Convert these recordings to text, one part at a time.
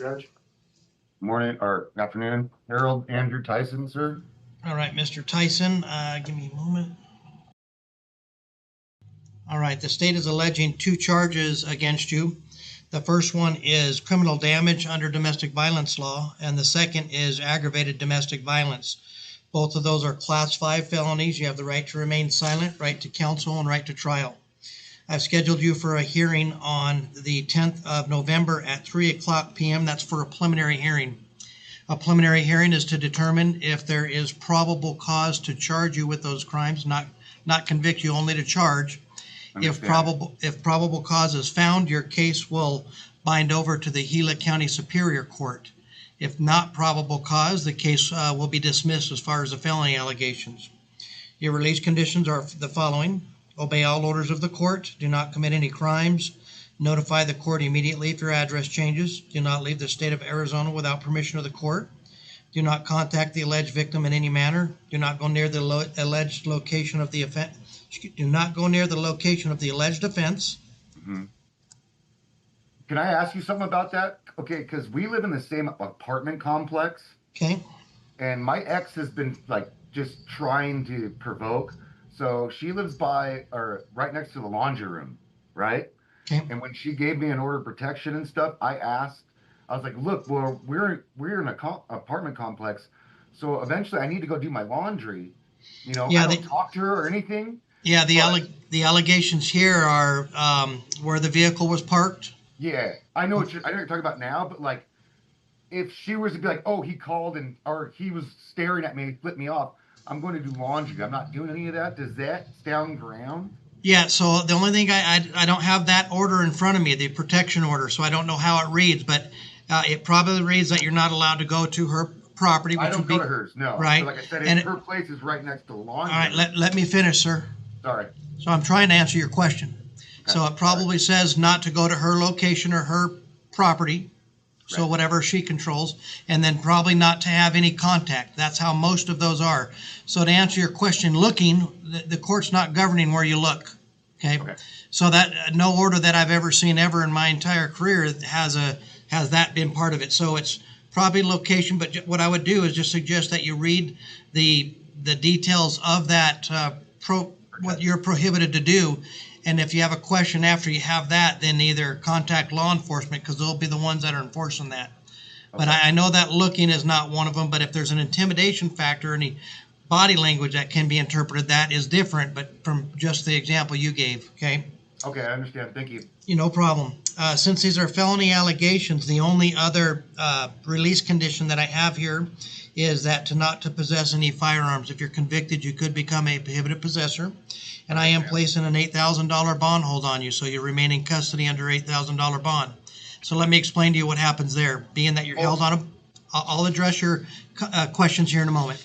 Judge. Morning or afternoon. Harold Andrew Tyson, sir. All right, Mr. Tyson, give me a moment. All right, the state is alleging two charges against you. The first one is criminal damage under domestic violence law, and the second is aggravated domestic violence. Both of those are Class 5 felonies. You have the right to remain silent, right to counsel, and right to trial. I've scheduled you for a hearing on the 10th of November at 3 o'clock p.m. That's for a preliminary hearing. A preliminary hearing is to determine if there is probable cause to charge you with those crimes, not convict you, only to charge. If probable cause is found, your case will bind over to the Gila County Superior Court. If not probable cause, the case will be dismissed as far as the felony allegations. Your release conditions are the following: obey all orders of the court, do not commit any crimes, notify the court immediately if your address changes, do not leave the state of Arizona without permission of the court, do not contact the alleged victim in any manner, do not go near the alleged location of the offense. Do not go near the location of the alleged offense. Mm-hmm. Can I ask you something about that? Okay, because we live in the same apartment complex. Okay. And my ex has been like just trying to provoke. So she lives by or right next to the laundry room, right? Okay. And when she gave me an order of protection and stuff, I was like, look, well, we're in a apartment complex, so eventually I need to go do my laundry. Yeah, I don't talk to her or anything. Yeah, the allegations here are where the vehicle was parked. Yeah, I know what you're talking about now, but like, if she was to be like, oh, he called or he was staring at me, flipped me off, I'm going to do laundry. I'm not doing any of that. Does that stand ground? Yeah, so the only thing I don't have that order in front of me, the protection order, so I don't know how it reads, but it probably reads that you're not allowed to go to her property. I don't go to hers, no. Right. Like I said, her place is right next to the laundry. All right, let me finish, sir. Sorry. So I'm trying to answer your question. Okay. So it probably says not to go to her location or her property, so right. Whatever she controls, and then probably not to have any contact. That's how most of those are. So to answer your question, looking, the court's not governing where you look. Okay. So that no order that I've ever seen ever in my entire career has that been part of it. So it's probably location, but what I would do is just suggest that you read the details of that what you're prohibited to do. And if you have a question after you have that, then either contact law enforcement, because they'll be the ones that are enforcing that. Okay. But I know that looking is not one of them, but if there's an intimidation factor, any body language that can be interpreted, that is different, but from just the example you gave, okay? Okay, I understand. Thank you. No problem. Since these are felony allegations, the only other release condition that I have here is that not to possess any firearms. If you're convicted, you could become a prohibited possessor. And I am placing an $8,000 bond hold on you, so you remain in custody under $8,000 bond. So let me explain to you what happens there. Being that you're held on a, I'll address your questions here in a moment.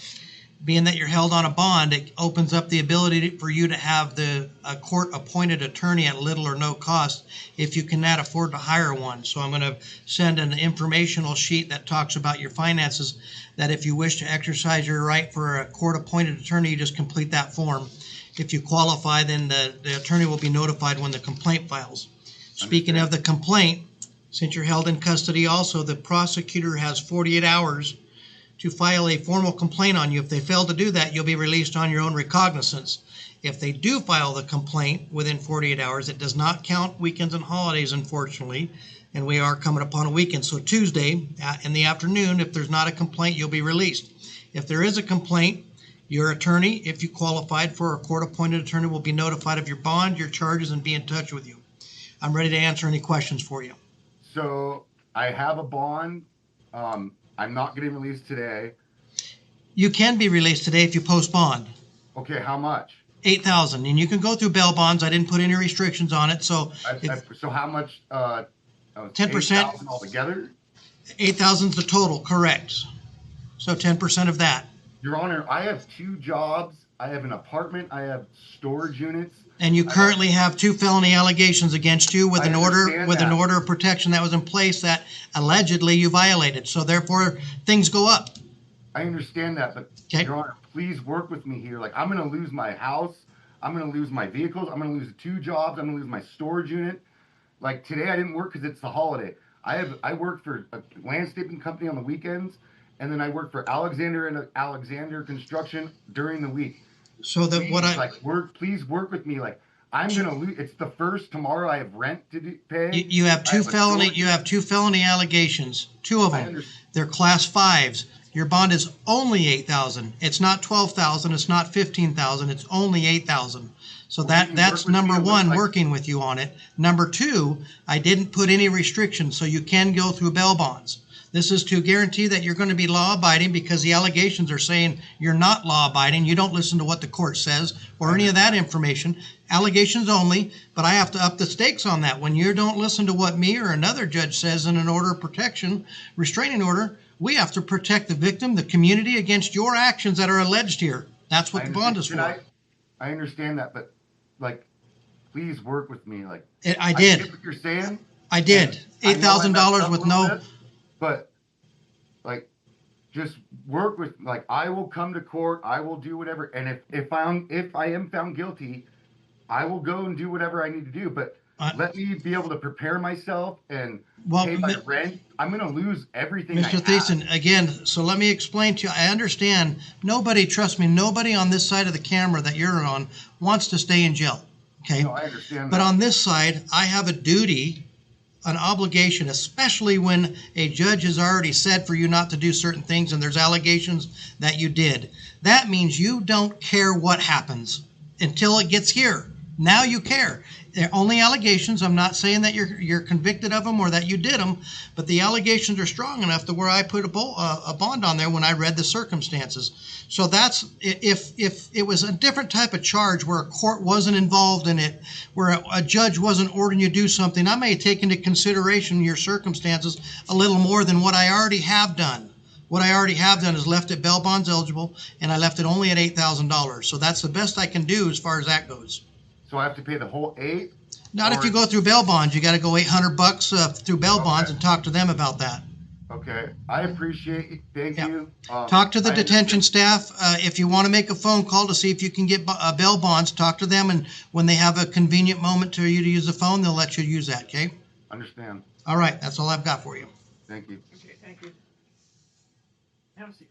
Being that you're held on a bond, it opens up the ability for you to have a court-appointed attorney at little or no cost if you cannot afford to hire one. So I'm going to send an informational sheet that talks about your finances, that if you wish to exercise your right for a court-appointed attorney, you just complete that form. If you qualify, then the attorney will be notified when the complaint files. Speaking of the complaint, since you're held in custody also, the prosecutor has 48 hours to file a formal complaint on you. If they fail to do that, you'll be released on your own recognizance. If they do file the complaint within 48 hours, it does not count weekends and holidays, unfortunately, and we are coming upon a weekend. So Tuesday in the afternoon, if there's not a complaint, you'll be released. If there is a complaint, your attorney, if you qualified for a court-appointed attorney, will be notified of your bond, your charges, and be in touch with you. I'm ready to answer any questions for you. So I have a bond. I'm not getting released today. You can be released today if you post bond. Okay, how much? $8,000, and you can go through bail bonds. I didn't put any restrictions on it, so. So how much? 10%. $8,000 altogether. $8,000 is the total, correct? So 10% of that. Your Honor, I have 2 jobs. I have an apartment. I have storage units. And you currently have 2 felony allegations against you with an order of protection that was in place that allegedly you violated. So therefore, things go up. I understand that, but Your Honor, please work with me here. Like, I'm going to lose my house. I'm going to lose my vehicles. I'm going to lose 2 jobs. I'm going to lose my storage unit. Like, today I didn't work because it's the holiday. I work for a landscaping company on the weekends, and then I work for Alexander and Alexander Construction during the week. So that what I, Please work with me. Like, I'm gonna lose. It's the first tomorrow. I have rent to pay. you have I have a storage- you have two felony allegations, two of I them. understand. They're class fives. Your bond is only 8,000. It's not 12,000. It's not 15,000. It's only 8,000. So Well, can you that's work with me number a little, one, like- working with you on it. Number two, I didn't put any restrictions, so you can go through bail bonds. This is to guarantee that you're going to be law abiding, because the allegations are saying you're not law abiding. You don't listen to what the court says or any of that information. Allegations only, but I have to up the stakes on that. When you don't listen to what me or another judge says in an order of protection, restraining order, we have to protect the victim, the community, against your actions that are alleged here. That's what the bond is for. I understand that, but like, please work with me. Like, I get did. what you're saying. I did. I know I messed $8,000 up with a little no. bit, but like, just work with. Like, I will come to court. I will do whatever. And if I am found guilty, I will go and do whatever I need to do. But let me be able to prepare myself and pay my rent. I'm gonna lose everything. Mr. Thiessen, again, so let me explain to you. I understand. Nobody, trust me, nobody on this side of the camera that you're on wants to stay in jail. Okay. No, I understand. But on this side, I have a duty, an obligation, especially when a judge has already said for you not to do certain things and there's allegations that you did. That means you don't care what happens until it gets here. Now you care. They're only allegations. I'm not saying that you're convicted of them or that you did them, but the allegations are strong enough to where I put a bond on there when I read the circumstances. So that's, if it was a different type of charge where a court wasn't involved in it, where a judge wasn't ordering you to do something, I may take into consideration your circumstances a little more than what I already have done. What I already have done is left it bail bonds eligible, and I left it only at $8,000. So that's the best I can do as far as that goes. So I have to pay the whole 8? Not if you go through bail bonds. You got to go $800 through bail bonds and talk to them about that. Okay, I appreciate it. Thank you. Talk to the detention staff. If you want to make a phone call to see if you can get bail bonds, talk to them, and when they have a convenient moment for you to use the phone, they'll let you use that, okay? Understand. All right, that's all I've got for you. Thank you. Okay, thank you. Have a seat.